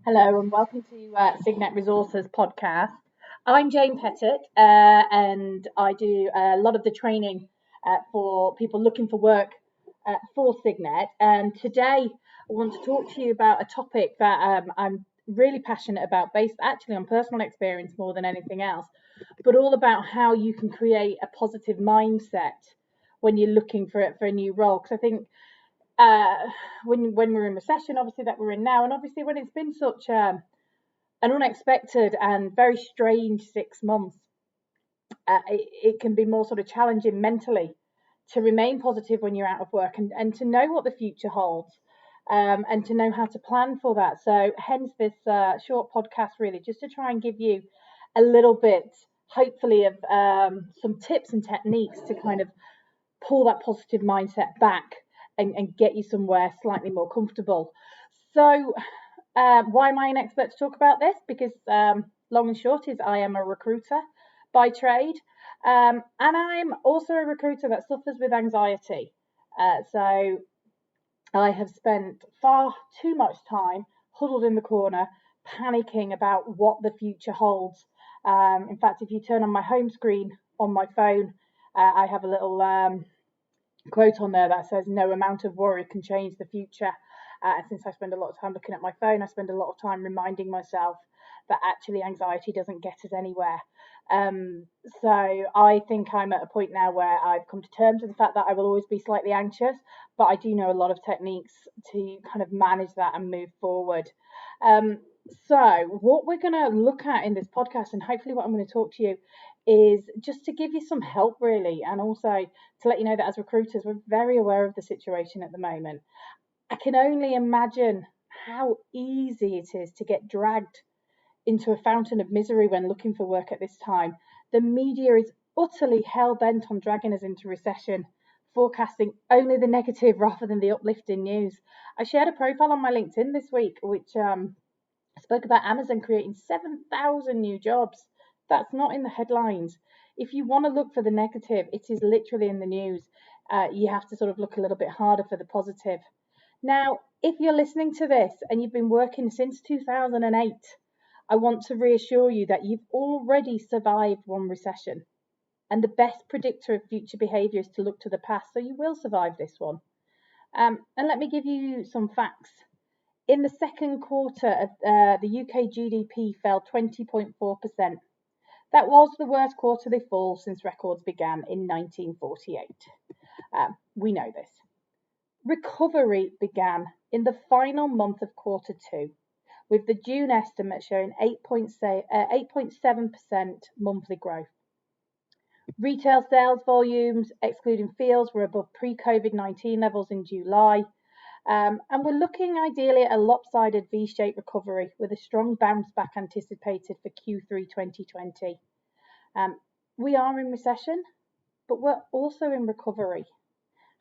Hello and welcome to Signet Resources podcast. I'm Jane Pettit and I do a lot of the training for people looking for work for Signet. And today I want to talk to you about a topic that I'm really passionate about, based actually on personal experience more than anything else, but all about how you can create a positive mindset when you're looking for a new role. Because I think uh, when we're in recession, obviously that we're in now, and obviously when it's been such an unexpected and very strange 6 months, it can be more sort of challenging mentally to remain positive when you're out of work and to know what the future holds, and to know how to plan for that. So, hence this short podcast, really, just to try and give you a little bit, hopefully, of some tips and techniques to kind of pull that positive mindset back and get you somewhere slightly more comfortable. So, why am I an expert to talk about this? Because long and short is I am a recruiter by trade, and I'm also a recruiter that suffers with anxiety. So I have spent far too much time huddled in the corner, panicking about what the future holds. In fact, if you turn on my home screen on my phone, I have a little quote on there that says, "No amount of worry can change the future." Since I spend a lot of time looking at my phone, I spend a lot of time reminding myself that actually anxiety doesn't get us anywhere. Um, so I think I'm at a point now where I've come to terms with the fact that I will always be slightly anxious, but I do know a lot of techniques to kind of manage that and move forward. Um, so what we're going to look at in this podcast, and hopefully what I'm going to talk to you, is just to give you some help, really, and also to let you know that as recruiters, we're very aware of the situation at the moment. I can only imagine how easy it is to get dragged into a fountain of misery when looking for work at this time. The media is utterly hell bent on dragging us into recession, forecasting only the negative rather than the uplifting news. I shared a profile on my LinkedIn this week, which spoke about Amazon creating 7,000 new jobs. That's not in the headlines. If you want to look for the negative, it is literally in the news. You have to sort of look a little bit harder for the positive. Now, if you're listening to this and you've been working since 2008, I want to reassure you that you've already survived one recession. And the best predictor of future behaviour is to look to the past, so you will survive this one. And let me give you some facts. In the second quarter, the UK GDP fell 20.4%. That was the worst quarterly fall since records began in 1948. We know this. Recovery began in the final month of quarter two, with the June estimate showing 8.7% monthly growth. Retail sales volumes, excluding Fields, were above pre-COVID-19 levels in July. And we're looking ideally at a lopsided V-shaped recovery with a strong bounce back anticipated for Q3 2020. We are in recession, but we're also in recovery.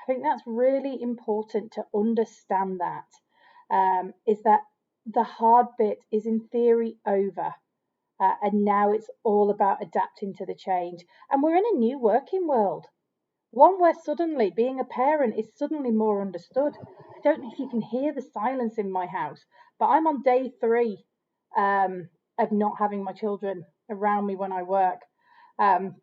I think that's really important to understand that, is that the hard bit is in theory over. And now it's all about adapting to the change. And we're in a new working world, one where suddenly being a parent is suddenly more understood. I don't know if you can hear the silence in my house, but I'm on day three of not having my children around me when I work. Um,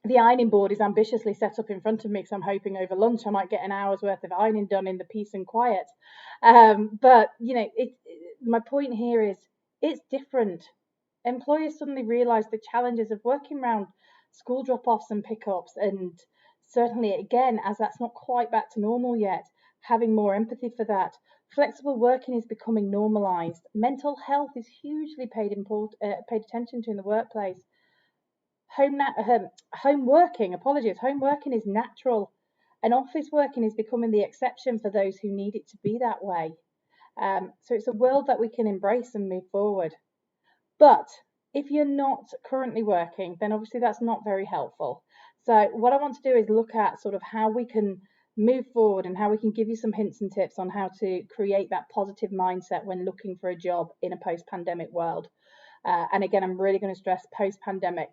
the ironing board is ambitiously set up in front of me because I'm hoping over lunch I might get an hour's worth of ironing done in the peace and quiet. But my point here is it's different. Employers suddenly realise the challenges of working around school drop-offs and pickups, and certainly again, as that's not quite back to normal yet, having more empathy for that. Flexible working is becoming normalised. Mental health is hugely paid attention to in the workplace. Home working, apologies, home working is natural, and office working is becoming the exception for those who need it to be that way. So it's a world that we can embrace and move forward. But if you're not currently working, then obviously that's not very helpful. So what I want to do is look at sort of how we can move forward and how we can give you some hints and tips on how to create that positive mindset when looking for a job in a post-pandemic world. And again, I'm really going to stress post-pandemic.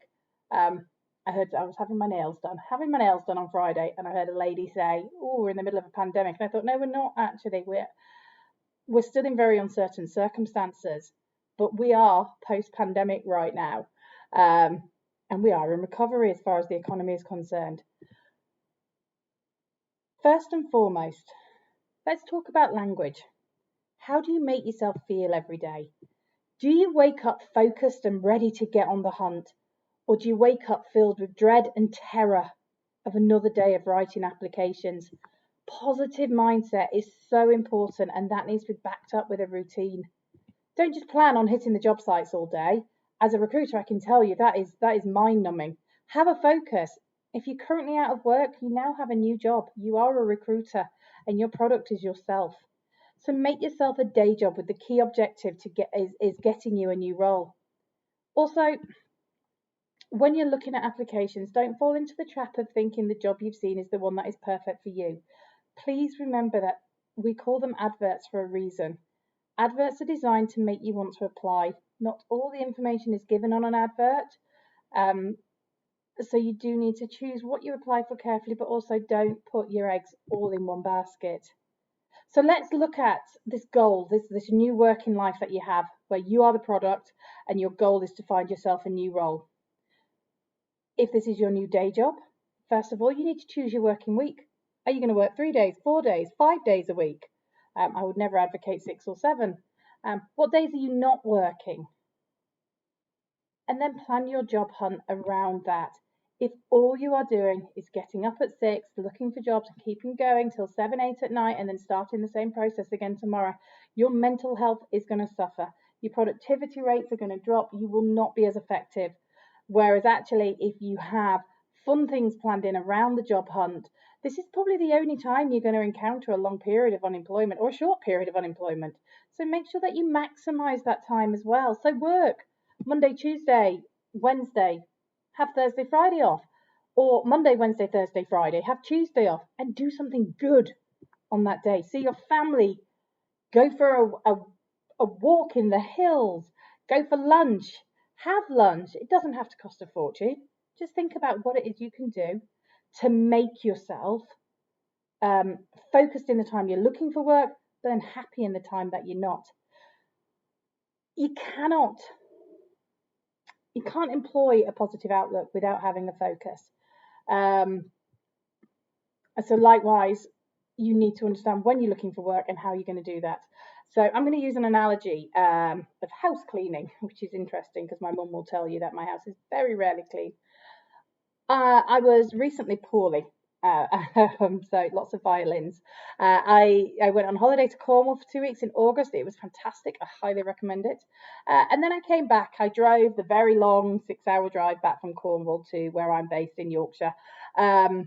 I heard I was having my nails done on Friday, and I heard a lady say, "Oh, we're in the middle of a pandemic." And I thought, no, we're not actually. We're still in very uncertain circumstances. but we are post-pandemic right now. And we are in recovery as far as the economy is concerned. First and foremost, let's talk about language. How do you make yourself feel every day? Do you wake up focused and ready to get on the hunt? Or do you wake up filled with dread and terror of another day of writing applications? Positive mindset is so important, and that needs to be backed up with a routine. Don't just plan on hitting the job sites all day. As a recruiter, I can tell you that is mind-numbing. Have a focus. If you're currently out of work, you now have a new job. You are a recruiter, and your product is yourself. So make yourself a day job with the key objective is getting you a new role. Also, when you're looking at applications, don't fall into the trap of thinking the job you've seen is the one that is perfect for you. Please remember that we call them adverts for a reason. Adverts are designed to make you want to apply. Not all the information is given on an advert. So you do need to choose what you apply for carefully, but also don't put your eggs all in one basket. So let's look at this goal, this new working life that you have, where you are the product and your goal is to find yourself a new role. If this is your new day job, first of all, you need to choose your working week. Are you going to work 3 days, 4 days, 5 days a week? I would never advocate 6 or 7. What days are you not working? And then plan your job hunt around that. If all you are doing is getting up at 6, looking for jobs and keeping going till 7, 8 at night and then starting the same process again tomorrow, your mental health is going to suffer. Your productivity rates are going to drop. You will not be as effective. Whereas actually, if you have fun things planned in around the job hunt, this is probably the only time you're going to encounter a long period of unemployment or a short period of unemployment. So make sure that you maximize that time as well. So work Monday, Tuesday, Wednesday, have Thursday, Friday off, or Monday, Wednesday, Thursday, Friday, have Tuesday off, and do something good on that day. See your family, go for a walk in the hills, go for lunch, have lunch. It doesn't have to cost a fortune. Just think about what it is you can do to make yourself focused in the time you're looking for work, but then happy in the time that you're not. You can't employ a positive outlook without having a focus. So likewise, you need to understand when you're looking for work and how you're going to do that. So I'm going to use an analogy of house cleaning, which is interesting because my mum will tell you that my house is very rarely clean. I was recently poorly, so lots of violins. I went on holiday to Cornwall for 2 weeks in August. It was fantastic. I highly recommend it. And then I came back. I drove the very long 6-hour drive back from Cornwall to where I'm based in Yorkshire. And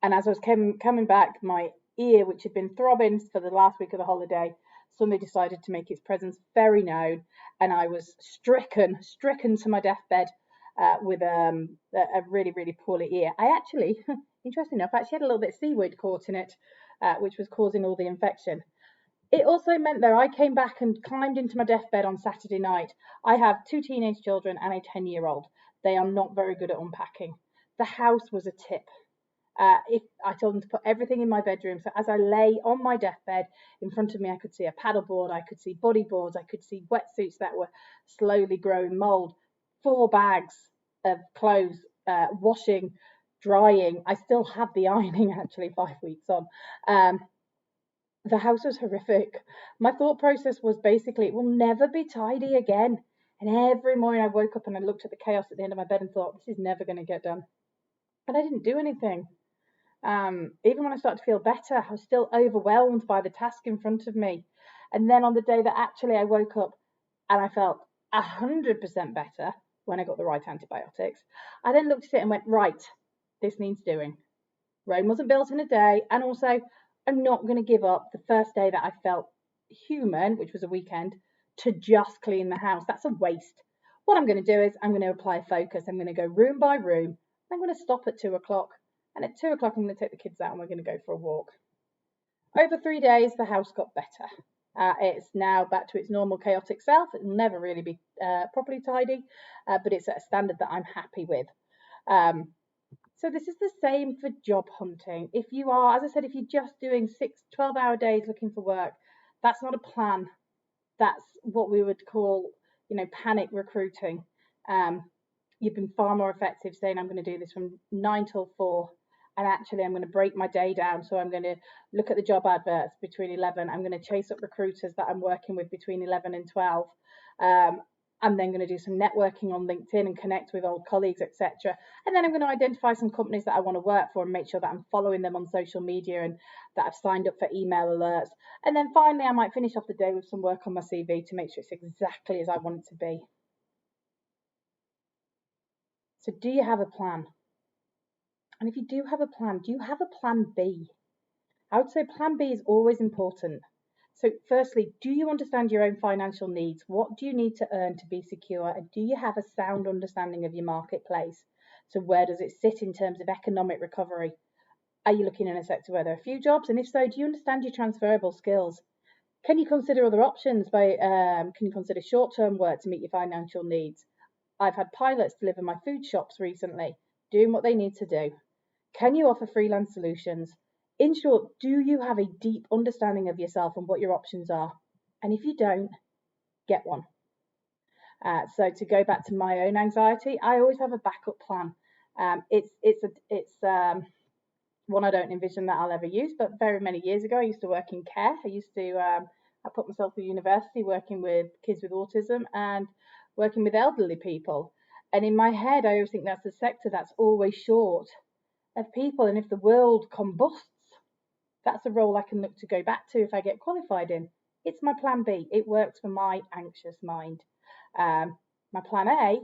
as I was coming back, my ear, which had been throbbing for the last week of the holiday, suddenly decided to make its presence very known, and I was stricken to my deathbed with a really, really poorly ear. I actually, interesting enough, actually had a little bit of seaweed caught in it, which was causing all the infection. It also meant that I came back and climbed into my deathbed on Saturday night. I have 2 teenage children and a 10-year-old. They are not very good at unpacking. The house was a tip. If I told them to put everything in my bedroom, so as I lay on my deathbed, in front of me I could see a paddleboard, I could see bodyboards, I could see wetsuits that were slowly growing mold, 4 bags of clothes, washing, drying. I still have the ironing actually 5 weeks on. The house was horrific. My thought process was basically, it will never be tidy again. And every morning I woke up and I looked at the chaos at the end of my bed and thought, this is never going to get done. And I didn't do anything. Even when I started to feel better, I was still overwhelmed by the task in front of me. And then on the day that actually I woke up and I felt 100% better when I got the right antibiotics, I then looked at it and went, right, this needs doing. Rome wasn't built in a day. And also, I'm not going to give up the first day that I felt human, which was a weekend, to just clean the house. That's a waste. What I'm going to do is I'm going to apply focus. I'm going to go room by room. I'm going to stop at 2 o'clock. And at 2 o'clock, I'm going to take the kids out and we're going to go for a walk. Over 3 days, the house got better. It's now back to its normal chaotic self. It will never really be properly tidy, but it's at a standard that I'm happy with. So this is the same for job hunting. If you are, as I said, if you're just doing 12-hour days looking for work, that's not a plan. that's what we would call, panic recruiting. You've been far more effective saying, I'm going to do this from 9 till 4, and actually I'm going to break my day down. So I'm going to look at the job adverts between 11. I'm going to chase up recruiters that I'm working with between 11 and 12. I'm then going to do some networking on LinkedIn and connect with old colleagues, etc. And then I'm going to identify some companies that I want to work for and make sure that I'm following them on social media and that I've signed up for email alerts. And then finally, I might finish off the day with some work on my CV to make sure it's exactly as I want it to be. So do you have a plan? And if you do have a plan, do you have a plan B? I would say plan B is always important. So firstly, do you understand your own financial needs? What do you need to earn to be secure? And do you have a sound understanding of your marketplace? So where does it sit in terms of economic recovery? Are you looking in a sector where there are few jobs? And if so, do you understand your transferable skills? Can you consider other options? Can you consider short-term work to meet your financial needs? I've had pilots deliver my food shops recently, doing what they need to do. Can you offer freelance solutions? In short, do you have a deep understanding of yourself and what your options are? And if you don't, get one. So to go back to my own anxiety, I always have a backup plan. It's one I don't envision that I'll ever use, but very many years ago, I used to work in care. I put myself through university working with kids with autism and working with elderly people. And in my head, I always think that's a sector that's always short of people. And if the world combusts, that's a role I can look to go back to if I get qualified in. It's my plan B. It works for my anxious mind. My plan A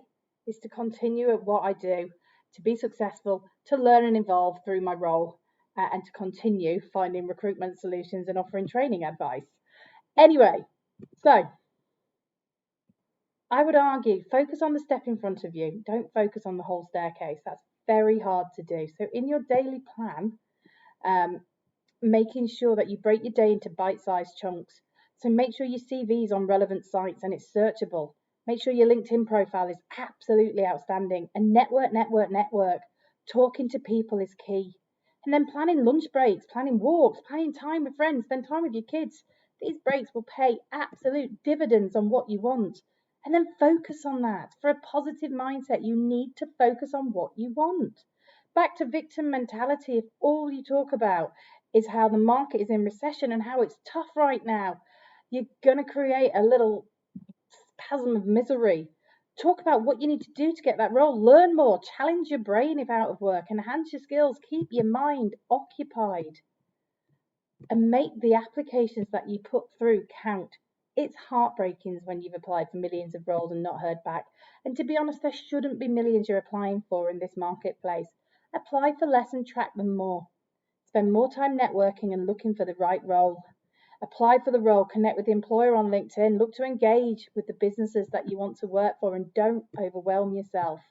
is to continue at what I do, to be successful, to learn and evolve through my role, and to continue finding recruitment solutions and offering training advice. Anyway, so I would argue focus on the step in front of you. Don't focus on the whole staircase. That's very hard to do. So in your daily plan, making sure that you break your day into bite-sized chunks. So make sure your CV is on relevant sites and it's searchable. Make sure your LinkedIn profile is absolutely outstanding. And network. Talking to people is key. And then planning lunch breaks, planning walks, planning time with friends, spend time with your kids. These breaks will pay absolute dividends on what you want. And then focus on that. For a positive mindset, you need to focus on what you want. Back to victim mentality, if all you talk about is how the market is in recession and how it's tough right now, you're going to create a little spasm of misery. Talk about what you need to do to get that role. Learn more, challenge your brain if out of work, enhance your skills, keep your mind occupied, and make the applications that you put through count. It's heartbreaking when you've applied for millions of roles and not heard back. And to be honest, there shouldn't be millions you're applying for in this marketplace. Apply for less and track them more. Spend more time networking and looking for the right role. Apply for the role, connect with the employer on LinkedIn, look to engage with the businesses that you want to work for, and don't overwhelm yourself.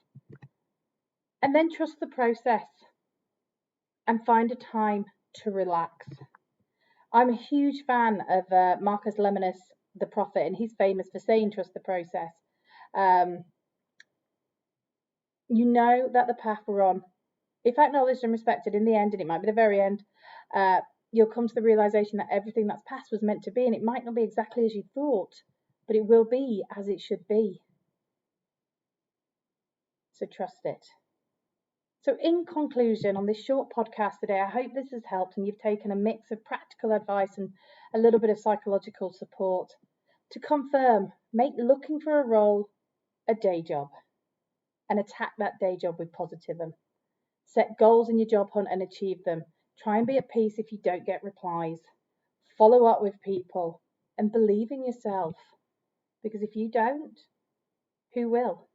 And then trust the process and find a time to relax. I'm a huge fan of Marcus Lemonis, the prophet, and he's famous for saying trust the process. You know that the path we're on, if acknowledged and respected in the end, and it might be the very end, you'll come to the realization that everything that's passed was meant to be, and it might not be exactly as you thought, but it will be as it should be. So trust it. So in conclusion, on this short podcast today, I hope this has helped and you've taken a mix of practical advice and a little bit of psychological support. To confirm, make looking for a role a day job and attack that day job with positivism. Set goals in your job hunt and achieve them. Try and be at peace if you don't get replies. Follow up with people and believe in yourself. Because if you don't, who will?